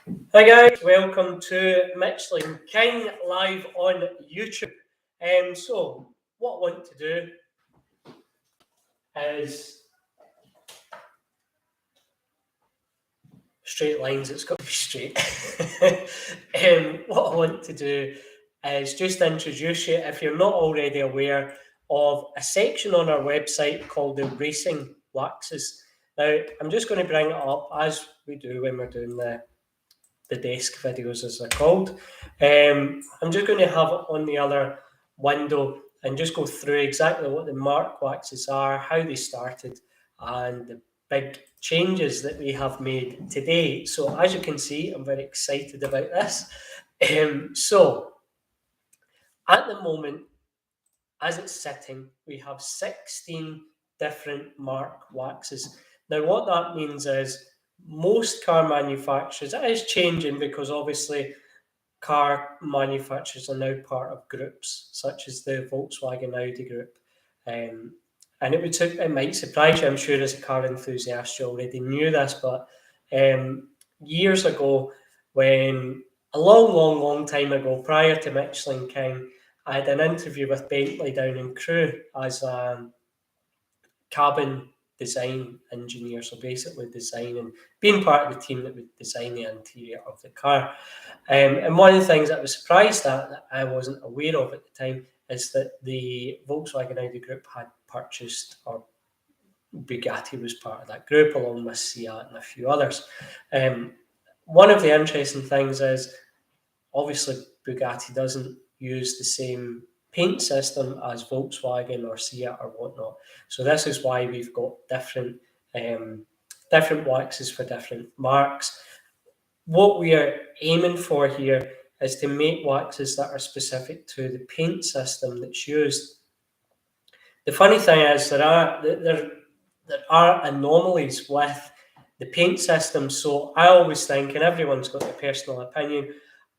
Hi guys, welcome to Michelin King live on YouTube. So what I want to do is straight lines. It's got to be straight. What I want to do is just introduce you, if you're not already aware, of a section on our website called the Racing Waxes. Now I'm just going to bring it up as we do when we're doing the desk videos, as they're called. I'm just going to have it on the other window and just go through exactly what the Marque waxes are, how they started, and the big changes that we have made today. So as you can see, I'm very excited about this. So at the moment, as it's sitting, we have 16 different Marque waxes. Now, what that means is most car manufacturers, it is changing because obviously car manufacturers are now part of groups such as the Volkswagen Audi group. And it might surprise you, I'm sure, as a car enthusiast, you already knew this, but years ago, when a long time ago, prior to Michelin King, I had an interview with Bentley down in Crewe as a cabin design engineer, so basically designing, being part of the team that would design the interior of the car. And one of the things that I was surprised at, that I wasn't aware of at the time, is that the Volkswagen Audi group had purchased, or Bugatti was part of that group, along with Seat and a few others. One of the interesting things is, obviously, Bugatti doesn't use the same paint system as Volkswagen or Seat or whatnot. So this is why we've got different waxes for different marques. What we are aiming for here is to make waxes that are specific to the paint system that's used. The funny thing is there are anomalies with the paint system. So I always think, and everyone's got their personal opinion,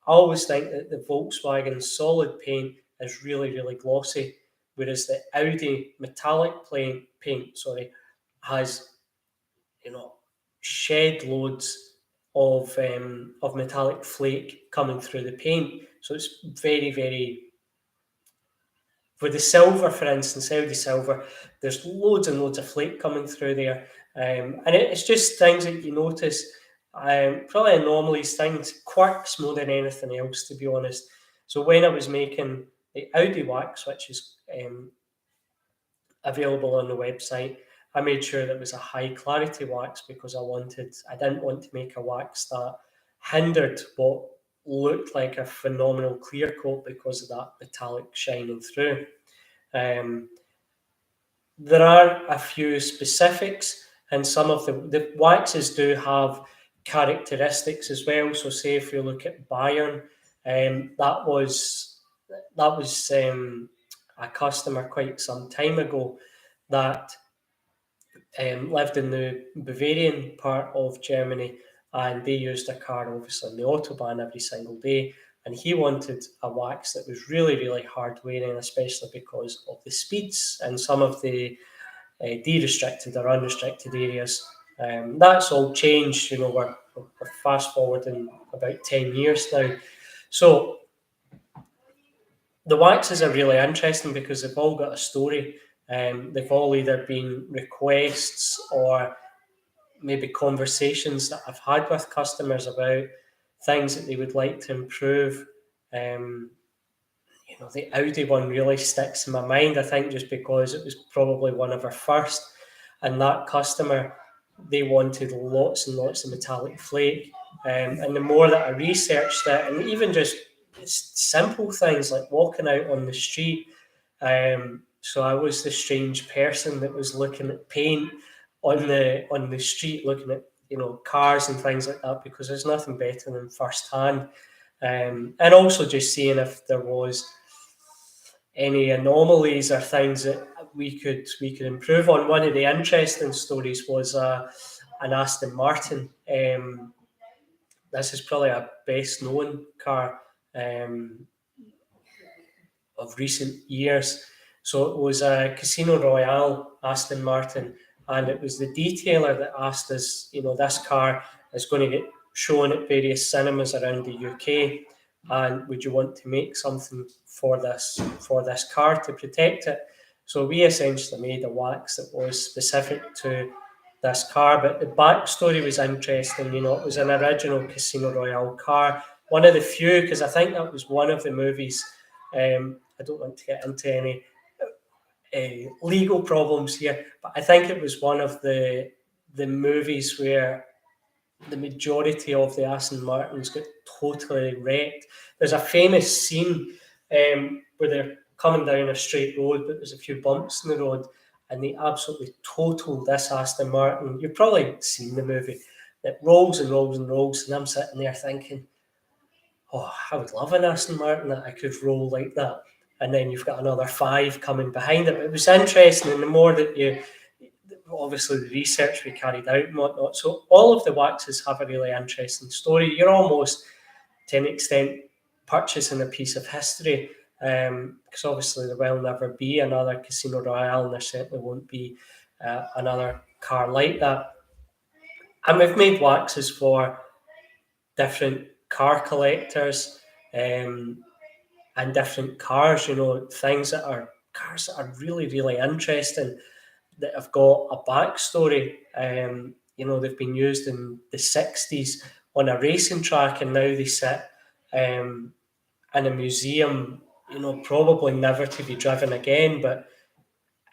I always think that the Volkswagen solid paint is really glossy, whereas the Audi metallic paint has, shed loads of metallic flake coming through the paint. So it's very, with the silver, for instance, Audi silver, there's loads and loads of flake coming through there. And it's just things that you notice, probably anomalies, things, quirks more than anything else, to be honest. So when I was making the Audi wax, which is available on the website, I made sure that it was a high clarity wax because I didn't want to make a wax that hindered what looked like a phenomenal clear coat because of that metallic shining through. There are a few specifics, and some of the waxes do have characteristics as well. So say if you look at Bayern, that was a customer quite some time ago that lived in the Bavarian part of Germany, and they used a car obviously on the Autobahn every single day, and he wanted a wax that was really hard wearing, especially because of the speeds and some of the de-restricted or unrestricted areas. That's all changed. We're fast forwarding about 10 years now. So the waxes are really interesting because they've all got a story. They've all either been requests or maybe conversations that I've had with customers about things that they would like to improve. The Audi one really sticks in my mind, I think, just because it was probably one of our first, and that customer, they wanted lots and lots of metallic flake. And the more that I researched it, and even just simple things like walking out on the street, so I was the strange person that was looking at paint on the street, looking at cars and things like that, because there's nothing better than first hand, and also just seeing if there was any anomalies or things that we could improve on. One of the interesting stories was an Aston Martin. This is probably a best known car of recent years. So it was a Casino Royale Aston Martin, and it was the detailer that asked us, this car is going to get shown at various cinemas around the UK, and would you want to make something for this car to protect it? So we essentially made a wax that was specific to this car, but the backstory was interesting. It was an original Casino Royale car, one of the few, because I think that was one of the movies. I don't want to get into any legal problems here, but I think it was one of the movies where the majority of the Aston Martins got totally wrecked. There's a famous scene where they're coming down a straight road, but there's a few bumps in the road, and they absolutely total this Aston Martin. You've probably seen the movie. It rolls and rolls and rolls, and I'm sitting there thinking, oh, I would love an Aston Martin that I could roll like that. And then you've got another five coming behind it. But it was interesting, and the more that obviously the research we carried out and whatnot. So all of the waxes have a really interesting story. You're almost, to an extent, purchasing a piece of history, because obviously there will never be another Casino Royale, and there certainly won't be another car like that. And we've made waxes for different car collectors, and different cars, things that are cars that are really, really interesting, that have got a backstory. They've been used in the 60s on a racing track, and now they sit in a museum, probably never to be driven again, but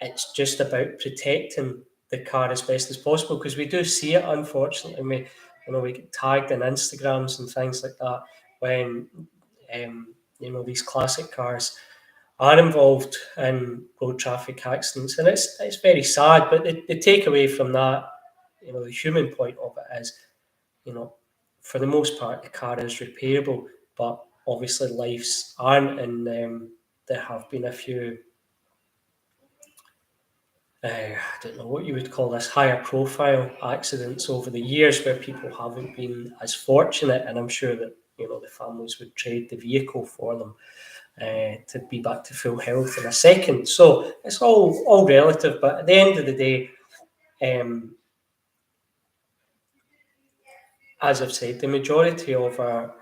it's just about protecting the car as best as possible, because we do see it, unfortunately. We get tagged in Instagrams and things like that when these classic cars are involved in road traffic accidents, and it's very sad. But the takeaway from that, the human point of it is, for the most part, the car is repairable, but obviously lives aren't, and there have been a few, I don't know what you would call this, higher profile accidents over the years where people haven't been as fortunate, and I'm sure that the families would trade the vehicle for them to be back to full health in a second. So it's all relative, but at the end of the day, as I've said, the majority of our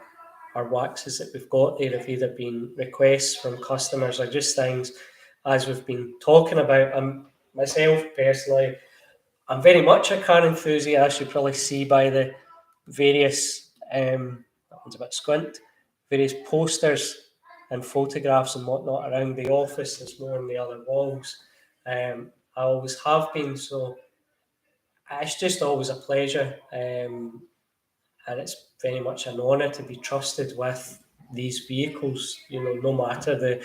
waxes that we've got there have either been requests from customers or just things as we've been talking about. Myself personally, I'm very much a car enthusiast. You probably see by the various, that one's a bit squint, various posters and photographs and whatnot around the office. There's more on the other walls. I always have been, so it's just always a pleasure. And it's very much an honour to be trusted with these vehicles, no matter the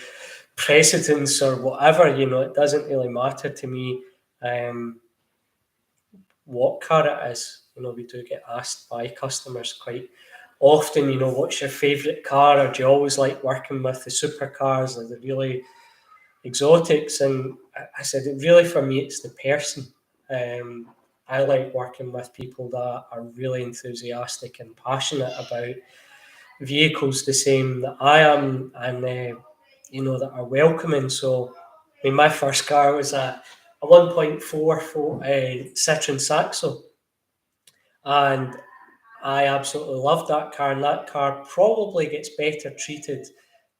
precedence or whatever, it doesn't really matter to me. What car it is. We do get asked by customers quite often, what's your favourite car, or do you always like working with the supercars or the really exotics? And I said, really, for me, it's the person. I like working with people that are really enthusiastic and passionate about vehicles the same that I am, and that are welcoming. So, my first car was a 1.4 Citroen Saxo, and I absolutely loved that car. And that car probably gets better treated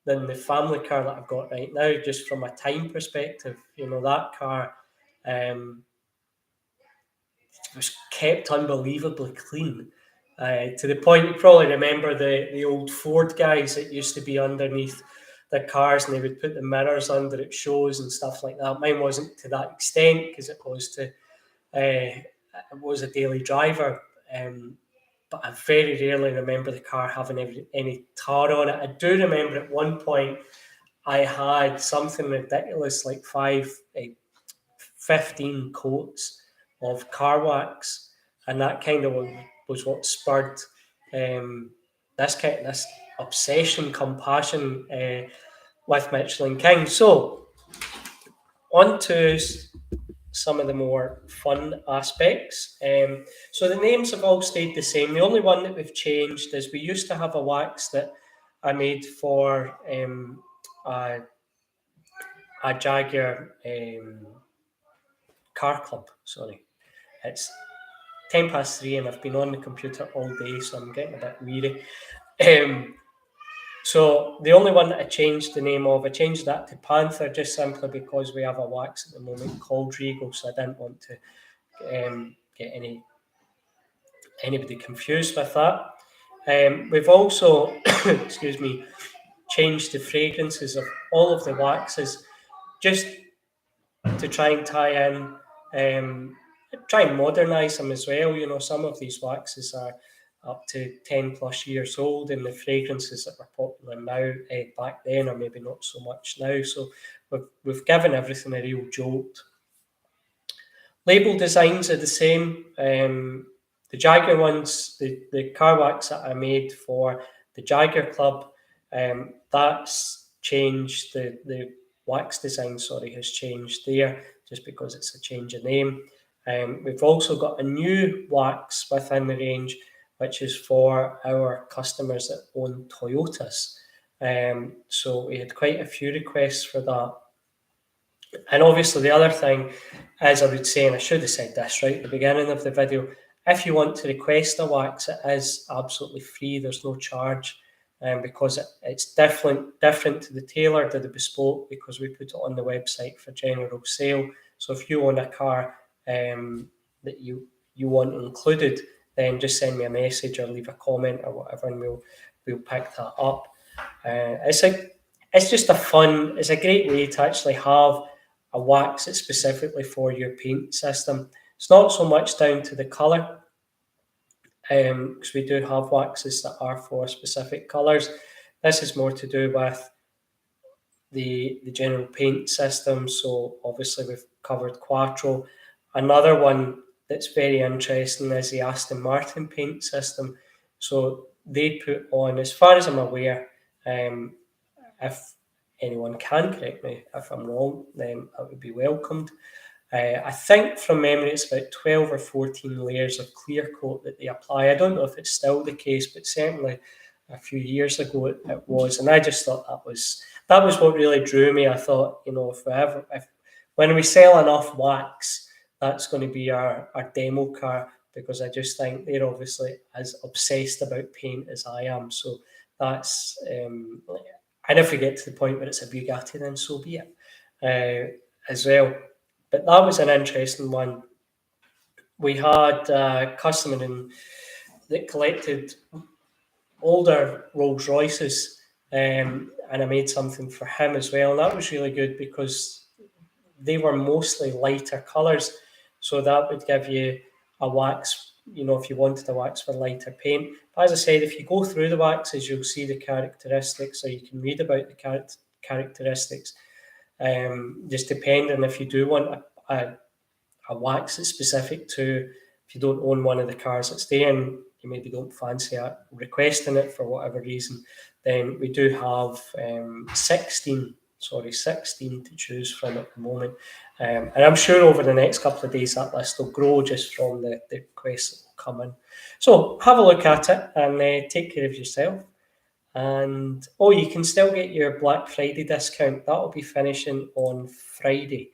than the family car that I've got right now, just from a time perspective. That car was kept unbelievably clean. To the point, you probably remember the old Ford guys that used to be underneath their cars, and they would put the mirrors under at shows and stuff like that. Mine wasn't to that extent, because it was a daily driver, but I very rarely remember the car having any tar on it. I do remember at one point I had something ridiculous like 15 coats of car wax, and that kind of was what spurred this obsession, compassion with Michelin King. So on to some of the more fun aspects. So the names have all stayed the same. The only one that we've changed is we used to have a wax that I made for a Jaguar car club. Sorry, it's 3:10 and I've been on the computer all day, so I'm getting a bit weary. So the only one that I changed the name of, I changed that to Panther just simply because we have a wax at the moment called Regal, so I didn't want to get anybody confused with that. We've also, excuse me, changed the fragrances of all of the waxes just to try and tie in, try and modernise them as well. You know, some of these waxes are up to 10 plus years old, and the fragrances that were popular now, back then, are maybe not so much now. So we've given everything a real jolt. Label designs are the same. The Jagger ones, the car wax that I made for the Jagger Club, that's changed. The wax design, sorry, has changed there just because it's a change of name. We've also got a new wax within the range, which is for our customers that own Toyotas. So we had quite a few requests for that. And obviously, the other thing, as I would say, and I should have said this right at the beginning of the video, if you want to request a wax, it is absolutely free. There's no charge, because it's different to the tailored or the bespoke, because we put it on the website for general sale. So if you own a car that you want included, then just send me a message or leave a comment or whatever, and we'll pick that up. It's just it's a great way to actually have a wax that's specifically for your paint system. It's not so much down to the colour, because we do have waxes that are for specific colours. This is more to do with the general paint system. So obviously we've covered Quattro. Another one that's very interesting is the Aston Martin paint system. So they put on, as far as I'm aware, if anyone can correct me if I'm wrong, then that would be welcomed. I think from memory it's about 12 or 14 layers of clear coat that they apply. I don't know if it's still the case, but certainly a few years ago it was. And I just thought that was what really drew me. I thought, you know, if when we sell enough wax, that's going to be our demo car, because I just think they're obviously as obsessed about paint as I am. So that's and if we get to the point where it's a Bugatti, then so be it as well. But that was an interesting one. We had a customer that collected older Rolls Royces, and I made something for him as well. And that was really good because they were mostly lighter colours. So that would give you a wax, you know, if you wanted a wax for lighter paint. But as I said, if you go through the waxes, you'll see the characteristics, or you can read about the characteristics. Just depending if you do want a wax that's specific to, if you don't own one of the cars that's there and you maybe don't fancy requesting it for whatever reason, then we do have 16 to choose from at the moment. And I'm sure over the next couple of days that list will grow just from the requests that will come in. So have a look at it and take care of yourself. And you can still get your Black Friday discount. That'll be finishing on Friday.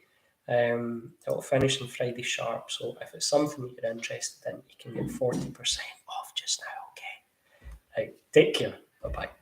It'll finish on Friday sharp. So if it's something that you're interested in, you can get 40% off just now. Okay. Right, take care. Bye bye.